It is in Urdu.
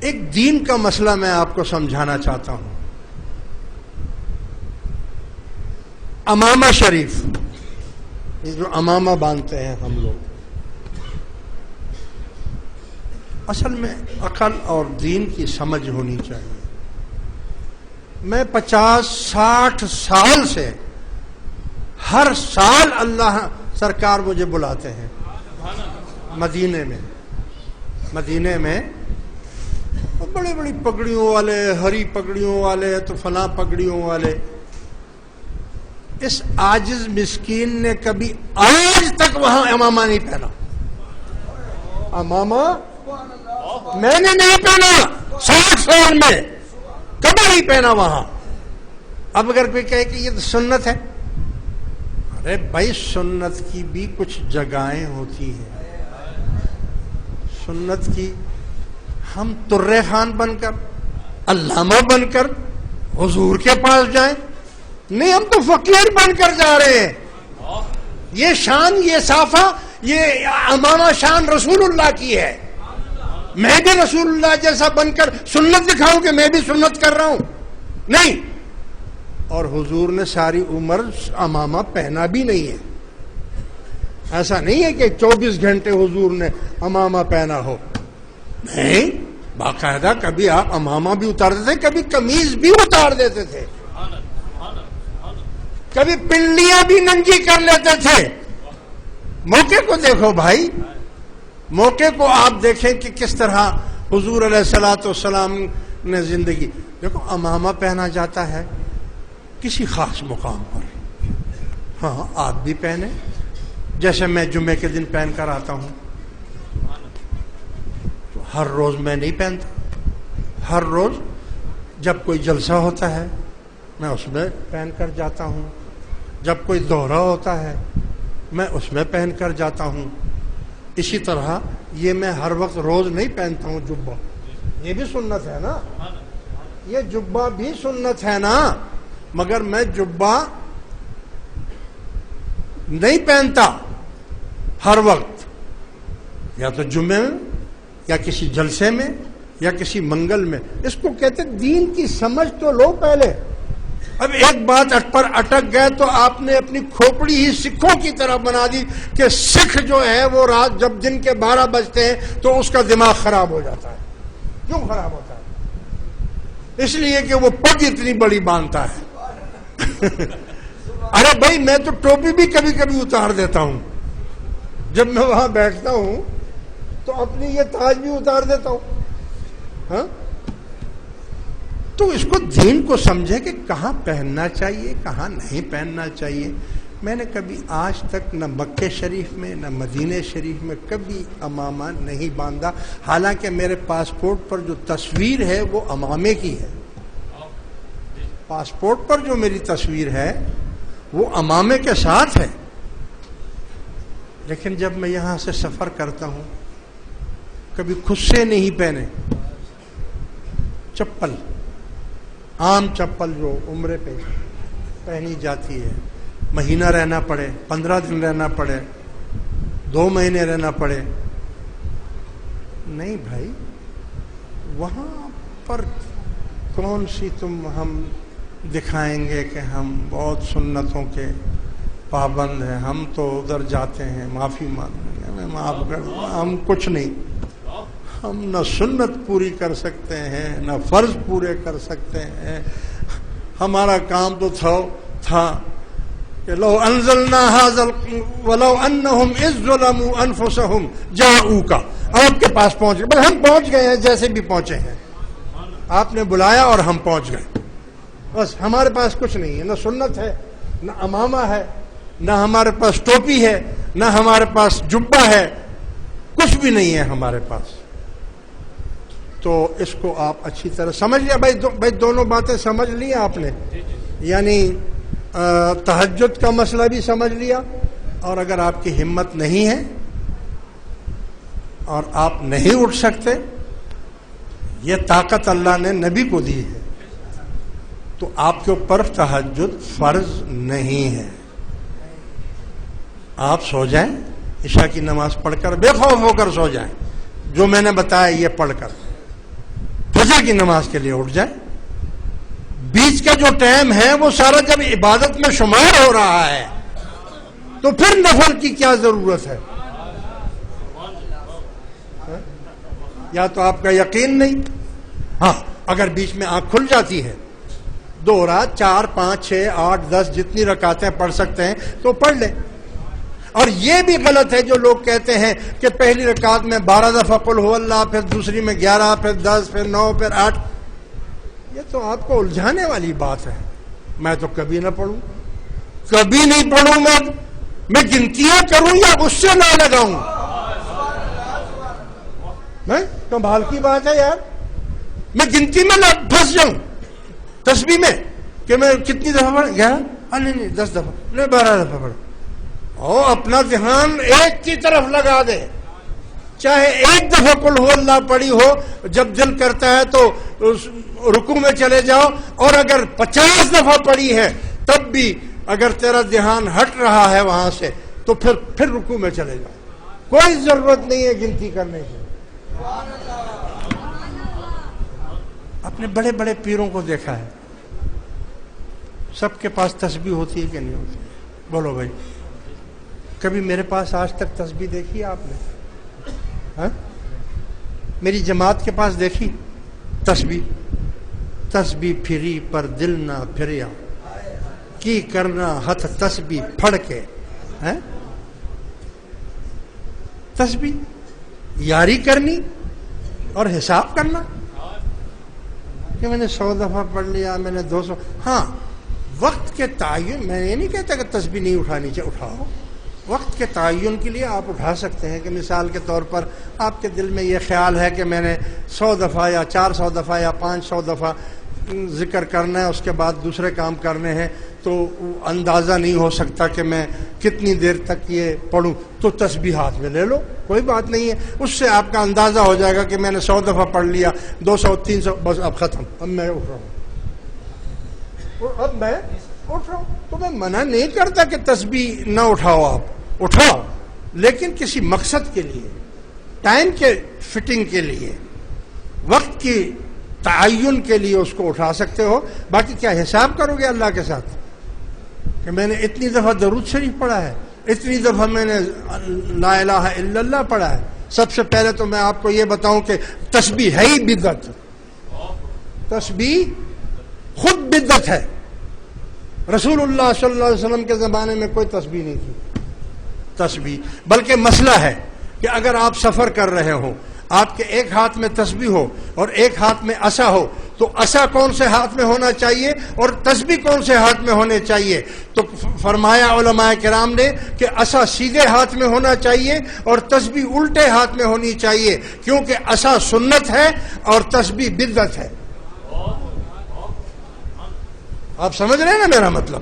ایک دین کا مسئلہ میں آپ کو سمجھانا چاہتا ہوں. امامہ شریف، یہ جو امامہ باندھتے ہیں ہم لوگ، اصل میں عقل اور دین کی سمجھ ہونی چاہیے. میں 50-60 سال سے ہر سال اللہ سرکار مجھے بلاتے ہیں مدینے میں بڑی بڑی پگڑیوں والے، ہری پگڑیوں والے، تو فلاں پگڑیوں والے. اس عاجز مسکین نے کبھی آج تک وہاں امامہ نہیں پہنا. امامہ میں نے نہیں پہنا 60 سال میں، کبھی نہیں پہنا وہاں. اب اگر کوئی کہے کہ یہ تو سنت ہے، ارے بھائی سنت کی بھی کچھ جگہیں ہوتی ہیں. سنت کی ہم ترے خان بن کر، علامہ بن کر حضور کے پاس جائیں؟ نہیں، ہم تو فقیر بن کر جا رہے ہیں. یہ شان، یہ صافہ، یہ امامہ شان رسول اللہ کی ہے. میں بھی رسول اللہ جیسا بن کر سنت دکھاؤں کہ میں بھی سنت کر رہا ہوں؟ نہیں. اور حضور نے ساری عمر امامہ پہنا بھی نہیں ہے. ایسا نہیں ہے کہ 24 گھنٹے حضور نے امامہ پہنا ہو. نہیں، باقاعدہ کبھی آپ امامہ بھی اتارتے تھے، کبھی قمیض بھی اتار دیتے تھے، کبھی پنڈلیاں بھی ننگی کر لیتے تھے. موقع کو دیکھو بھائی، موقع کو آپ دیکھیں کہ کس طرح حضور علیہ الصلوۃ والسلام نے زندگی. دیکھو امامہ پہنا جاتا ہے کسی خاص مقام پر، ہاں آپ بھی پہنے. جیسے میں جمعے کے دن پہن کر آتا ہوں، تو ہر روز میں نہیں پہنتا. ہر روز جب کوئی جلسہ ہوتا ہے میں اس میں پہن کر جاتا ہوں، جب کوئی دورہ ہوتا ہے میں اس میں پہن کر جاتا ہوں. اسی طرح یہ میں ہر وقت روز نہیں پہنتا ہوں جبہ. یہ بھی سنت ہے نا، یہ جبہ بھی سنت ہے نا، مگر میں جبہ نہیں پہنتا ہر وقت. یا تو جمعے میں، یا کسی جلسے میں، یا کسی منگل میں. اس کو کہتے دین کی سمجھ تو لو پہلے. اب ایک بات پر اٹک گئے تو آپ نے اپنی کھوپڑی ہی سکھوں کی طرح بنا دی کہ سکھ جو ہے وہ رات جب دن کے 12 بجتے ہیں تو اس کا دماغ خراب ہو جاتا ہے. کیوں خراب ہوتا ہے؟ اس لیے کہ وہ پگ اتنی بڑی باندھتا ہے. ارے بھائی میں تو ٹوپی بھی کبھی کبھی اتار دیتا ہوں. جب میں وہاں بیٹھتا ہوں تو اپنی یہ تاج بھی اتار دیتا ہوں. ہاں، تو اس کو دین کو سمجھے کہ کہاں پہننا چاہیے، کہاں نہیں پہننا چاہیے. میں نے کبھی آج تک نہ مکہ شریف میں نہ مدینہ شریف میں کبھی امامہ نہیں باندھا. حالانکہ میرے پاسپورٹ پر جو تصویر ہے وہ امامے کی ہے. پاسپورٹ پر جو میری تصویر ہے وہ امامے کے ساتھ ہے. لیکن جب میں یہاں سے سفر کرتا ہوں کبھی خود سے نہیں پہنے. چپل، عام چپل جو عمرے پہ پہنی جاتی ہے، مہینہ رہنا پڑے، 15 دن رہنا پڑے، 2 مہینے رہنا پڑے. نہیں بھائی، وہاں پر کون سی ہم دکھائیں گے کہ ہم بہت سنتوں کے پابند ہیں. ہم تو ادھر جاتے ہیں، معافی مانگیں گے، میں معاف کر دوں، ہم کچھ نہیں. ہم نہ سنت پوری کر سکتے ہیں نہ فرض پورے کر سکتے ہیں. ہمارا کام تو تھا کہ لو انزلنا ھذا ولو انہم اذ ظلموا انفسہم جاؤک. آپ کے پاس پہنچ گئے، بس ہم پہنچ گئے ہیں جیسے بھی پہنچے ہیں. آپ نے بلایا اور ہم پہنچ گئے. بس ہمارے پاس کچھ نہیں ہے، نہ سنت ہے، نہ امامہ ہے، نہ ہمارے پاس ٹوپی ہے، نہ ہمارے پاس جبہ ہے، کچھ بھی نہیں ہے ہمارے پاس. تو اس کو آپ اچھی طرح سمجھ لیا بھائی. دونوں باتیں سمجھ لی آپ نے، یعنی تہجد کا مسئلہ بھی سمجھ لیا. اور اگر آپ کی ہمت نہیں ہے اور آپ نہیں اٹھ سکتے، یہ طاقت اللہ نے نبی کو دی ہے، تو آپ کے اوپر تہجد فرض نہیں ہے. آپ سو جائیں، عشاء کی نماز پڑھ کر بے خوف ہو کر سو جائیں، جو میں نے بتایا یہ پڑھ کر. فجر کی نماز کے لیے اٹھ جائے. بیچ کا جو ٹائم ہے وہ سارا جب عبادت میں شمار ہو رہا ہے تو پھر نفل کی کیا ضرورت ہے؟ یا تو آپ کا یقین نہیں. ہاں اگر بیچ میں آنکھ کھل جاتی ہے 2 رات 4 5 6 8 10 جتنی رکعتیں پڑھ سکتے ہیں تو پڑھ لیں. اور یہ بھی غلط ہے جو لوگ کہتے ہیں کہ پہلی رکعت میں 12 دفعہ قل هو اللہ، پھر دوسری میں 11، پھر 10، پھر 9، پھر 8. یہ تو آپ کو الجھانے والی بات ہے. میں تو کبھی نہ پڑھوں، کبھی نہیں پڑھوں. میں گنتیاں کروں یا اس سے نہ لگاؤں؟ میں کمال کی بات ہے یار. میں گنتی میں نہ پھنس جاؤں تسبیح میں کہ میں کتنی دفعہ پڑھ 11 نہیں 10 دفعہ نہیں 12 دفعہ پڑھ. اپنا دھیان ایک کی طرف لگا دے. چاہے 1 دفعہ قل هو اللہ پڑھی ہو، جب دل کرتا ہے تو رکوع میں چلے جاؤ. اور اگر 50 دفعہ پڑھی ہے تب بھی اگر تیرا دھیان ہٹ رہا ہے وہاں سے تو پھر رکوع میں چلے جاؤ. کوئی ضرورت نہیں ہے گنتی کرنے کی. اپنے بڑے بڑے پیروں کو دیکھا ہے، سب کے پاس تسبیح ہوتی ہے کہ نہیں ہوتی؟ بولو بھائی، کبھی میرے پاس آج تک تسبیح دیکھی آپ نے؟ ہاں؟ میری جماعت کے پاس دیکھی تسبیح پھری پر دل نہ پھریا کی کرنا ہتھ تسبیح پھڑ کے. تسبیح یاری کرنی اور حساب کرنا کہ میں نے 100 دفعہ پڑھ لیا، میں نے 200. ہاں وقت کے تعین، میں یہ نہیں کہتا کہ تسبیح نہیں اٹھانی چاہیے، اٹھاؤ. وقت کے تعین کے لیے آپ اٹھا سکتے ہیں کہ مثال کے طور پر آپ کے دل میں یہ خیال ہے کہ میں نے 100 دفعہ یا 400 دفعہ یا 500 دفعہ ذکر کرنا ہے، اس کے بعد دوسرے کام کرنے ہیں، تو اندازہ نہیں ہو سکتا کہ میں کتنی دیر تک یہ پڑھوں، تو تسبیح ہاتھ میں لے لو، کوئی بات نہیں ہے. اس سے آپ کا اندازہ ہو جائے گا کہ میں نے 100 دفعہ پڑھ لیا، 200 300، بس اب ختم، اب میں اٹھ رہا ہوں. تو میں منع نہیں کرتا کہ تسبیح نہ اٹھاؤ، آپ اٹھاؤ، لیکن کسی مقصد کے لیے، ٹائم کے فٹنگ کے لیے، وقت کی تعین کے لیے اس کو اٹھا سکتے ہو. باقی کیا حساب کرو گے اللہ کے ساتھ کہ میں نے اتنی دفعہ درود شریف پڑھا ہے، اتنی دفعہ میں نے لا الہ الا اللہ پڑھا ہے. سب سے پہلے تو میں آپ کو یہ بتاؤں کہ تسبیح ہے ہی بدعت. تسبیح خود بدعت ہے. رسول اللہ صلی اللہ علیہ وسلم کے زمانے میں کوئی تسبیح نہیں تھی. تسبیح بلکہ مسئلہ ہے کہ اگر آپ سفر کر رہے ہو، آپ کے ایک ہاتھ میں تسبیح ہو اور ایک ہاتھ میں عصا ہو، تو عصا کون سے ہاتھ میں ہونا چاہیے اور تسبیح کون سے ہاتھ میں ہونے چاہیے؟ تو فرمایا علماء کرام نے کہ عصا سیدھے ہاتھ میں ہونا چاہیے اور تسبیح الٹے ہاتھ میں ہونی چاہیے، کیونکہ عصا سنت ہے اور تسبیح بدعت ہے. آپ سمجھ رہے ہیں نا میرا مطلب؟